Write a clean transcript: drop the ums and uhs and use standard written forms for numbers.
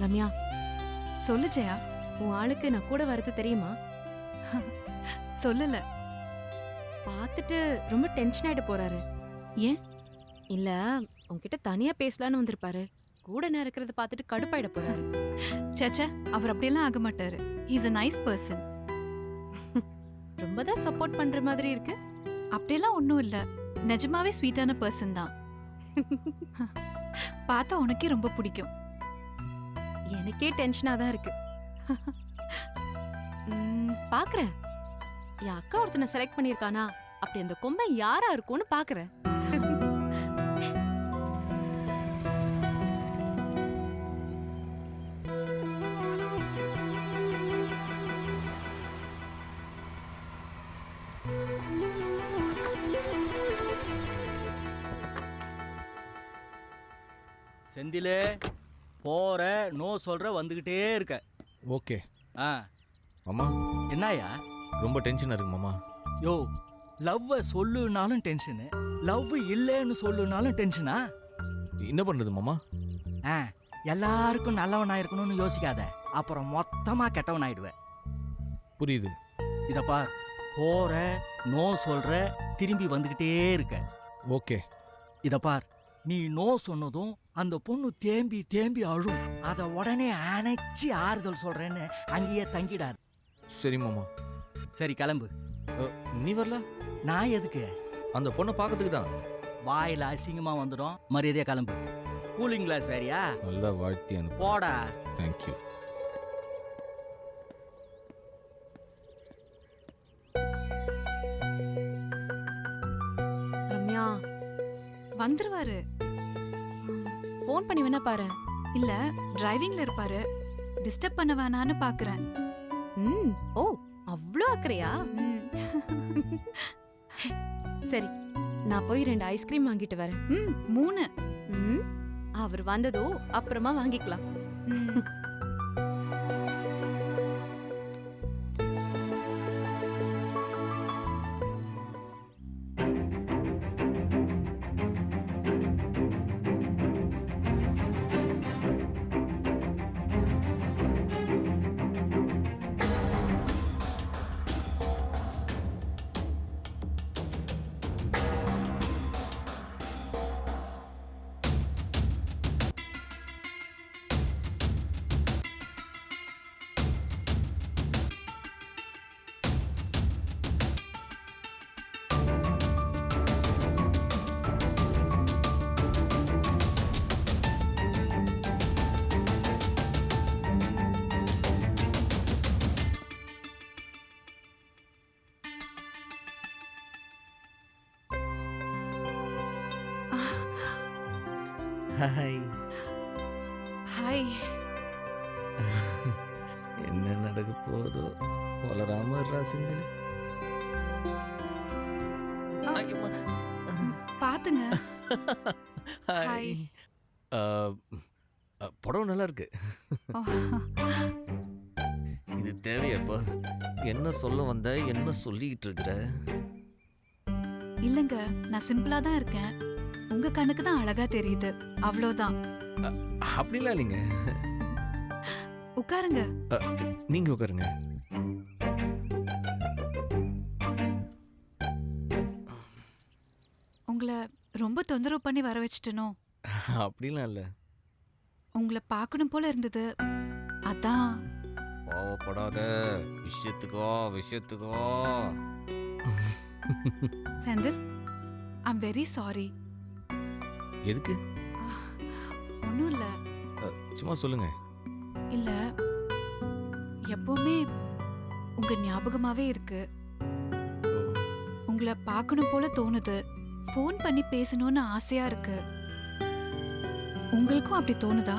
ரம்யா, சொல்லு ஜெயா. உன் ஆளுக்கு நான் கூட வரது தெரியுமா? சொல்லல. பார்த்துட்டு ரொம்ப டென்ஷன் ஆயிட்டு போறாரு. ஏன்? இல்ல, உன்கிட்ட தனியா பேசலான்னு வந்திருப்பாரு. கூட நான் இருக்கிறத பார்த்துட்டு கடுப்பாயிட போறாரு. சேச்சே, அவர் அப்படியெல்லாம் ஆக மாட்டாரு. He's a nice person. ரொம்ப தான் சப்போர்ட் பண்ற மாதிரி இருக்கு. அப்படியெல்லாம் ஒன்றும் இல்ல. நிஜமாவே ஸ்வீட்டான பர்சன் தான். பார்த்தா உனக்கே ரொம்ப பிடிக்கும். எனக்கே டென்ஷனா தான் இருக்கு. பாக்குறேன், என் அக்கா ஒருத்தனை செலக்ட் பண்ணிருக்கானா, அப்படி அந்த கொம்பை யாரா இருக்கும்னு பாக்குறேன். செந்திலே, போற நோ சொல்ற வந்துகிட்டே இருக்க. ஓகே. ஆ மாமா, என்னயா ரொம்ப டென்ஷனாக இருக்கு மாமா. யோ, லவ்வை சொல்லுனாலும் டென்ஷனு, லவ் இல்லைன்னு சொல்லுனாலும் டென்ஷனா? என்ன பண்ணுறது மாமா? ஆ, எல்லாருக்கும் நல்லவனா இருக்கணும்னு யோசிக்காத, அப்புறம் மொத்தமா கெட்டவன் ஆயிடுவேன். புரியுது. இத பார், போற நோ சொல்ற திரும்பி வந்துகிட்டே இருக்க. ஓகே. இத பார், நீ நோ சொன்னதும் அந்த பொண்ணு தேம்பி தேம்பி அழும். அத உடனே அணைச்சி ஆறுதல் சொல்றேன்னு அங்கேயே தங்கிடாது. சரி மாமா. சரி, கிளம்பு. நீ வரல? நான் எதுக்கு? அந்த பொண்ணை பார்க்கறதுக்கு தான். வாயில அசிங்கமா வந்துடும், மரியாதையா கிளம்பு. கூலிங் கிளாஸ் வேறியா? நல்லா வாழ்த்தி அனுப்பு. போடா. தேங்க்யூ. ரம்யா, வந்துருவாரு. ஃபோன் பண்ணி வேணா பாரு. இல்ல, டிரைவிங்ல இருப்பாரு. டிஸ்டர்ப் பண்ண வேணான்னு பாக்குறேன். ஓ, அவ்ளோ அக்கறையா? சரி, நான் போய் 2 ஐஸ்கிரீம் வாங்கிட்டு வரேன். 3. அவர் வந்ததும் அப்புறமா வாங்கிக்கலாம். ஹாய். ஹாய். என்ன நடக்க போதோ, வளராம செந்தில். பாத்துங்க. ஹாய். படம் நல்லா இருக்கு. இது தேவையப்பா? என்ன சொல்ல வந்த, என்ன சொல்லிக்கிட்டு இருக்கிற? இல்லங்க, நான் சிம்பிளா தான் இருக்கேன். உங்க கண்ணுக்கு தான் அழகா தெரியுது, அவ்வளவுதான். அப்படிலாம் இல்லைங்க. உட்காருங்க. நீங்க உட்காருங்க. உங்களை ரொம்ப தொந்தரவு பண்ணி வர வச்சிட்டனோ? அப்படிலாம் இல்லை. உங்களை பார்க்கணும் போல இருந்தது, அதான். கோவப்படாத, விஷயத்துக்கோ. Senthil, I'm very sorry. எதுக்கு? ஒன்றும் இல்லை. சும்மா சொல்லுங்க. இல்ல, எப்பவுமே உங்க ஞாபகமாவே இருக்கு. உங்களை பார்க்கணும் போல தோணுது. ஃபோன் பண்ணி பேசணும்னு ஆசையா இருக்கு. உங்களுக்கும் அப்படி தோணுதா?